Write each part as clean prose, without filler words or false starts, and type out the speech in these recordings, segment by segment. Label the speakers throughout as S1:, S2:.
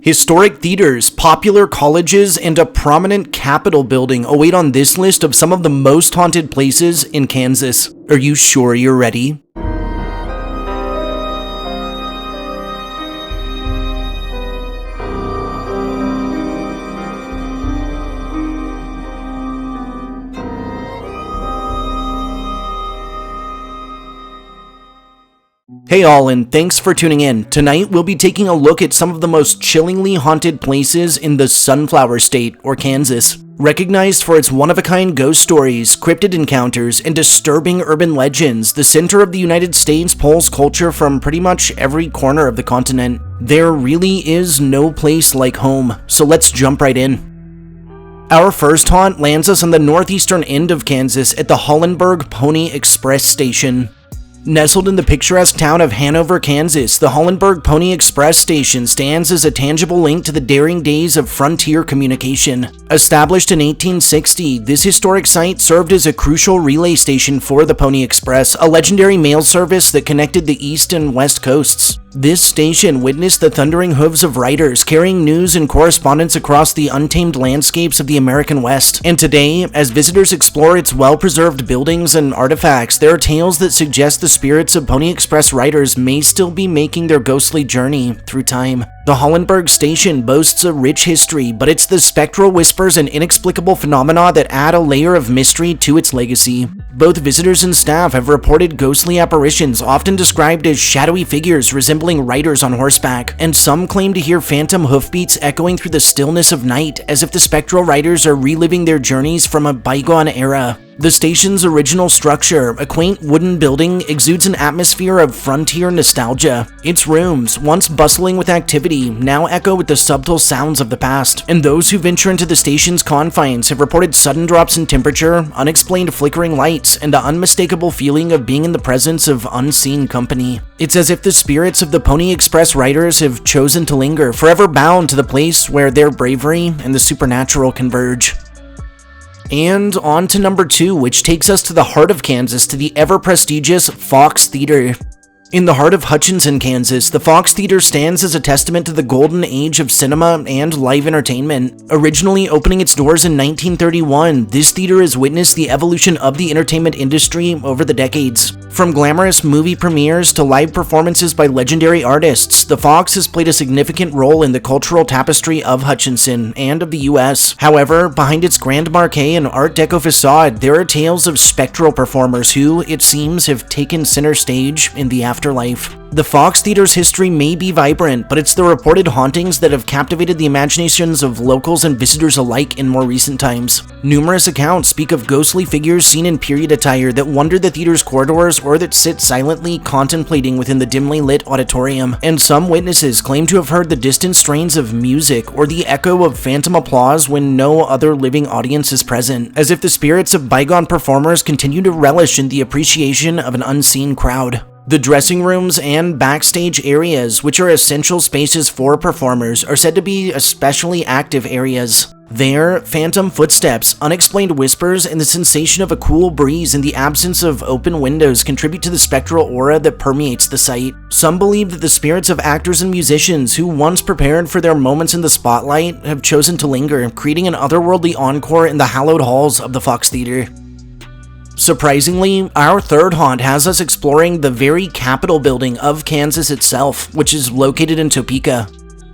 S1: Historic theaters, popular colleges, and a prominent Capitol building await on this list of some of the most haunted places in Kansas. Are you sure you're ready? Hey all, and thanks for tuning in. Tonight we'll be taking a look at some of the most chillingly haunted places in the Sunflower State, or Kansas. Recognized for its one-of-a-kind ghost stories, cryptid encounters, and disturbing urban legends, the center of the United States pulls culture from pretty much every corner of the continent. There really is no place like home, so let's jump right in. Our first haunt lands us on the northeastern end of Kansas at the Hollenburg Pony Express Station. Nestled in the picturesque town of Hanover, Kansas, the Hollenburg Pony Express Station stands as a tangible link to the daring days of frontier communication. Established in 1860, this historic site served as a crucial relay station for the Pony Express, a legendary mail service that connected the east and west coasts. This station witnessed the thundering hooves of riders carrying news and correspondence across the untamed landscapes of the American West. And today, as visitors explore its well-preserved buildings and artifacts, there are tales that suggest the spirits of Pony Express riders may still be making their ghostly journey through time. The Hollenburg station boasts a rich history, but it's the spectral whispers and inexplicable phenomena that add a layer of mystery to its legacy. Both visitors and staff have reported ghostly apparitions, often described as shadowy figures resembling riders on horseback, and some claim to hear phantom hoofbeats echoing through the stillness of night, as if the spectral riders are reliving their journeys from a bygone era. The station's original structure, a quaint wooden building, exudes an atmosphere of frontier nostalgia. Its rooms, once bustling with activity, now echo with the subtle sounds of the past, and those who venture into the station's confines have reported sudden drops in temperature, unexplained flickering lights, and the unmistakable feeling of being in the presence of unseen company. It's as if the spirits of the Pony Express riders have chosen to linger, forever bound to the place where their bravery and the supernatural converge. And on to number 2, which takes us to the heart of Kansas, to the ever-prestigious Fox Theater. In the heart of Hutchinson, Kansas, the Fox Theater stands as a testament to the golden age of cinema and live entertainment. Originally opening its doors in 1931, this theater has witnessed the evolution of the entertainment industry over the decades. From glamorous movie premieres to live performances by legendary artists, the Fox has played a significant role in the cultural tapestry of Hutchinson and of the US. However, behind its grand marquee and Art Deco facade, there are tales of spectral performers who, it seems, have taken center stage in the afterlife. The Fox Theater's history may be vibrant, but it's the reported hauntings that have captivated the imaginations of locals and visitors alike in more recent times. Numerous accounts speak of ghostly figures seen in period attire that wander the theater's corridors or that sit silently contemplating within the dimly lit auditorium, and some witnesses claim to have heard the distant strains of music or the echo of phantom applause when no other living audience is present, as if the spirits of bygone performers continue to relish in the appreciation of an unseen crowd. The dressing rooms and backstage areas, which are essential spaces for performers, are said to be especially active areas. There, phantom footsteps, unexplained whispers, and the sensation of a cool breeze in the absence of open windows contribute to the spectral aura that permeates the site. Some believe that the spirits of actors and musicians who once prepared for their moments in the spotlight have chosen to linger, creating an otherworldly encore in the hallowed halls of the Fox Theater. Surprisingly, our third haunt has us exploring the very Capitol building of Kansas itself, which is located in Topeka.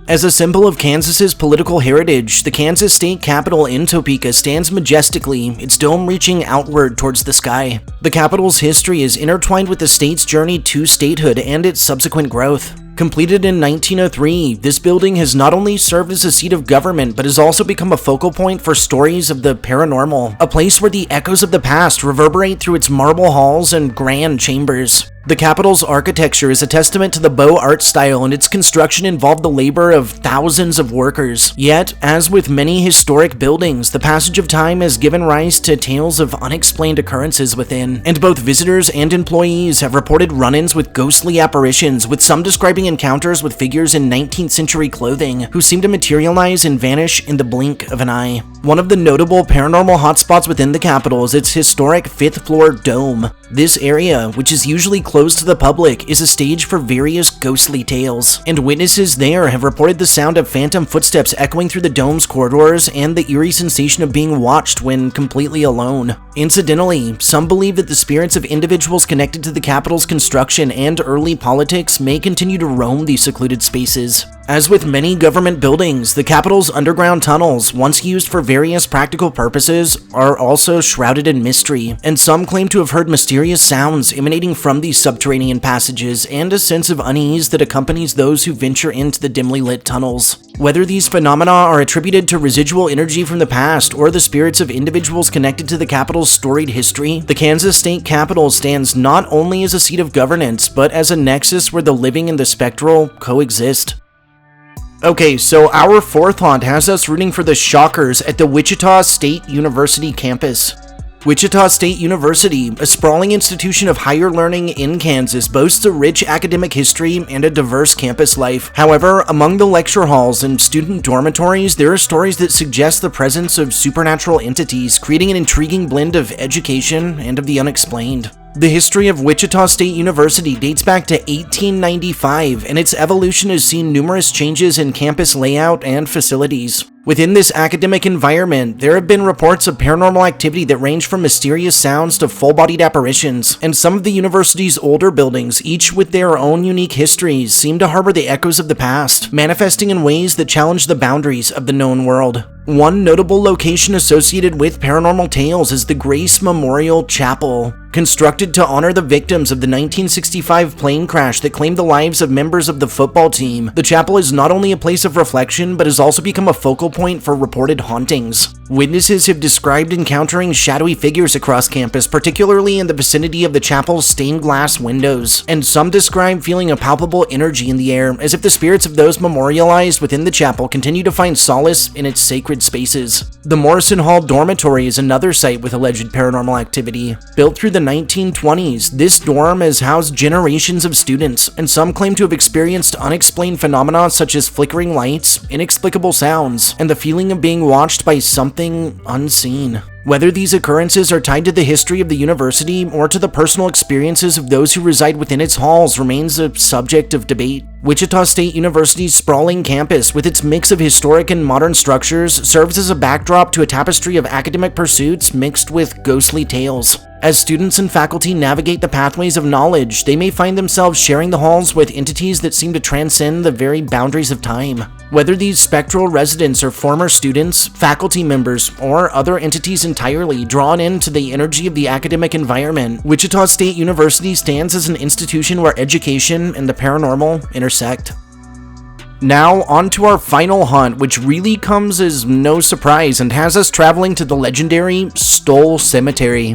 S1: As a symbol of Kansas's political heritage, the Kansas State Capitol in Topeka stands majestically, its dome reaching outward towards the sky. The Capitol's history is intertwined with the state's journey to statehood and its subsequent growth. Completed in 1903, this building has not only served as a seat of government, but has also become a focal point for stories of the paranormal, a place where the echoes of the past reverberate through its marble halls and grand chambers. The Capitol's architecture is a testament to the Beaux Art style, and its construction involved the labor of thousands of workers. Yet, as with many historic buildings, the passage of time has given rise to tales of unexplained occurrences within, and both visitors and employees have reported run-ins with ghostly apparitions, with some describing encounters with figures in 19th century clothing who seem to materialize and vanish in the blink of an eye. One of the notable paranormal hotspots within the Capitol is its historic 5th floor dome. This area, which is usually closed to the public, is a stage for various ghostly tales, and witnesses there have reported the sound of phantom footsteps echoing through the dome's corridors and the eerie sensation of being watched when completely alone. Incidentally, some believe that the spirits of individuals connected to the Capitol's construction and early politics may continue to roam these secluded spaces. As with many government buildings, the Capitol's underground tunnels, once used for various practical purposes, are also shrouded in mystery, and some claim to have heard mysterious sounds emanating from these subterranean passages and a sense of unease that accompanies those who venture into the dimly lit tunnels. Whether these phenomena are attributed to residual energy from the past or the spirits of individuals connected to the Capitol's storied history, the Kansas State Capitol stands not only as a seat of governance, but as a nexus where the living and the spectral coexist. Okay, so our fourth haunt has us rooting for the shockers at the Witchita State University campus. Witchita State University, a sprawling institution of higher learning in Kansas, boasts a rich academic history and a diverse campus life. However, among the lecture halls and student dormitories, there are stories that suggest the presence of supernatural entities, creating an intriguing blend of education and of the unexplained. The history of Witchita State University dates back to 1895, and its evolution has seen numerous changes in campus layout and facilities. Within this academic environment, there have been reports of paranormal activity that range from mysterious sounds to full-bodied apparitions, and some of the university's older buildings, each with their own unique histories, seem to harbor the echoes of the past, manifesting in ways that challenge the boundaries of the known world. One notable location associated with paranormal tales is the Grace Memorial Chapel. Constructed to honor the victims of the 1965 plane crash that claimed the lives of members of the football team, the chapel is not only a place of reflection, but has also become a focal point for reported hauntings. Witnesses have described encountering shadowy figures across campus, particularly in the vicinity of the chapel's stained glass windows, and some describe feeling a palpable energy in the air, as if the spirits of those memorialized within the chapel continue to find solace in its sacred spaces. The Morrison Hall Dormitory is another site with alleged paranormal activity. Built through the 1920s, this dorm has housed generations of students, and some claim to have experienced unexplained phenomena such as flickering lights, inexplicable sounds, and the feeling of being watched by something unseen. Whether these occurrences are tied to the history of the university or to the personal experiences of those who reside within its halls remains a subject of debate. Wichita State University's sprawling campus, with its mix of historic and modern structures, serves as a backdrop to a tapestry of academic pursuits mixed with ghostly tales. As students and faculty navigate the pathways of knowledge, they may find themselves sharing the halls with entities that seem to transcend the very boundaries of time. Whether these spectral residents are former students, faculty members, or other entities entirely drawn into the energy of the academic environment, Wichita State University stands as an institution where education and the paranormal intersect. Now, on to our final haunt, which really comes as no surprise and has us traveling to the legendary Stoll Cemetery.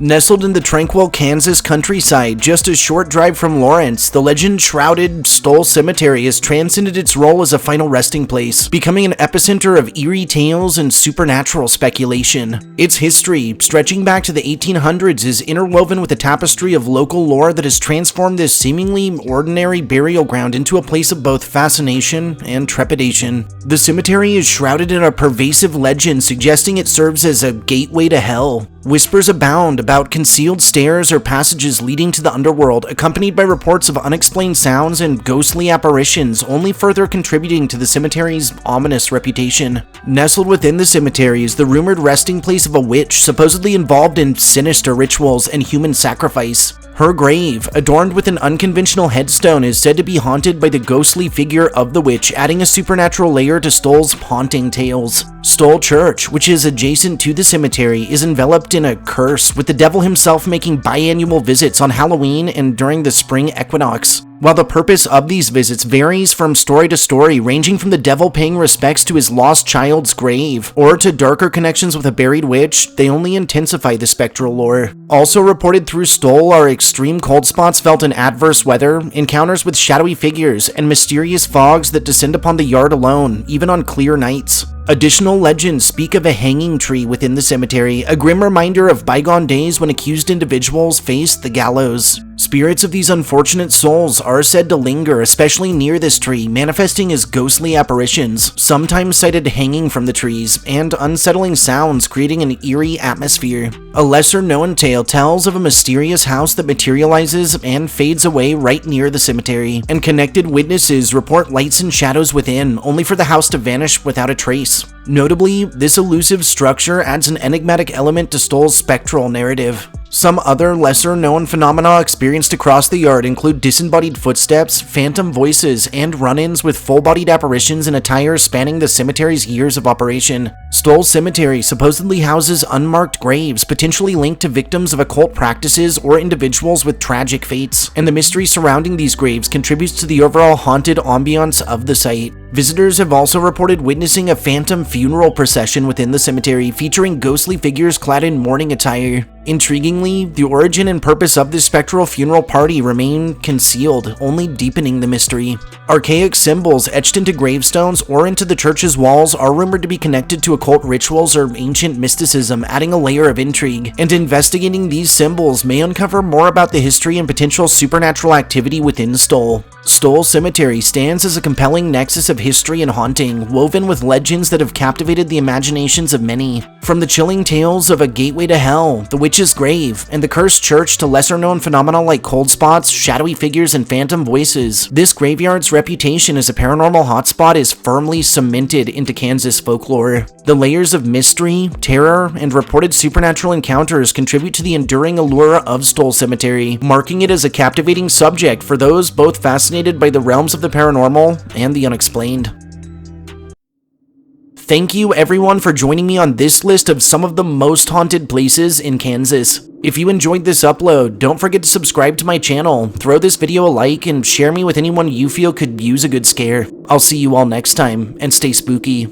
S1: Nestled in the tranquil Kansas countryside, just a short drive from Lawrence, the legend-shrouded Stoll Cemetery has transcended its role as a final resting place, becoming an epicenter of eerie tales and supernatural speculation. Its history, stretching back to the 1800s, is interwoven with a tapestry of local lore that has transformed this seemingly ordinary burial ground into a place of both fascination and trepidation. The cemetery is shrouded in a pervasive legend suggesting it serves as a gateway to hell. Whispers abound about concealed stairs or passages leading to the underworld, accompanied by reports of unexplained sounds and ghostly apparitions, only further contributing to the cemetery's ominous reputation. Nestled within the cemetery is the rumored resting place of a witch supposedly involved in sinister rituals and human sacrifice. Her grave, adorned with an unconventional headstone, is said to be haunted by the ghostly figure of the witch, adding a supernatural layer to Stoll's haunting tales. Stoll Church, which is adjacent to the cemetery, is enveloped in a curse, with the devil himself making biannual visits on Halloween and during the spring equinox. While the purpose of these visits varies from story to story, ranging from the devil paying respects to his lost child's grave, or to darker connections with a buried witch, they only intensify the spectral lore. Also reported through Stoll are extreme cold spots felt in adverse weather, encounters with shadowy figures, and mysterious fogs that descend upon the yard alone, even on clear nights. Additional legends speak of a hanging tree within the cemetery, a grim reminder of bygone days when accused individuals faced the gallows. Spirits of these unfortunate souls are said to linger, especially near this tree, manifesting as ghostly apparitions, sometimes sighted hanging from the trees, and unsettling sounds creating an eerie atmosphere. A lesser-known tale tells of a mysterious house that materializes and fades away right near the cemetery, and connected witnesses report lights and shadows within, only for the house to vanish without a trace. Notably, this elusive structure adds an enigmatic element to Stoll's spectral narrative. Some other lesser-known phenomena experienced across the yard include disembodied footsteps, phantom voices, and run-ins with full-bodied apparitions in attire spanning the cemetery's years of operation. Stoll Cemetery supposedly houses unmarked graves, potentially linked to victims of occult practices or individuals with tragic fates, and the mystery surrounding these graves contributes to the overall haunted ambiance of the site. Visitors have also reported witnessing a phantom funeral procession within the cemetery featuring ghostly figures clad in mourning attire. Intriguingly, the origin and purpose of this spectral funeral party remain concealed, only deepening the mystery. Archaic symbols etched into gravestones or into the church's walls are rumored to be connected to occult rituals or ancient mysticism, adding a layer of intrigue. And investigating these symbols may uncover more about the history and potential supernatural activity within Stoll. Stoll Cemetery stands as a compelling nexus of history and haunting, woven with legends that have captivated the imaginations of many. From the chilling tales of a gateway to hell, the witch's grave, and the cursed church to lesser-known phenomena like cold spots, shadowy figures, and phantom voices, this graveyard's reputation as a paranormal hotspot is firmly cemented into Kansas folklore. The layers of mystery, terror, and reported supernatural encounters contribute to the enduring allure of Stoll Cemetery, marking it as a captivating subject for those both fascinated by the realms of the paranormal and the unexplained. Thank you everyone for joining me on this list of some of the most haunted places in Kansas. If you enjoyed this upload, don't forget to subscribe to my channel, throw this video a like, and share me with anyone you feel could use a good scare. I'll see you all next time, and stay spooky.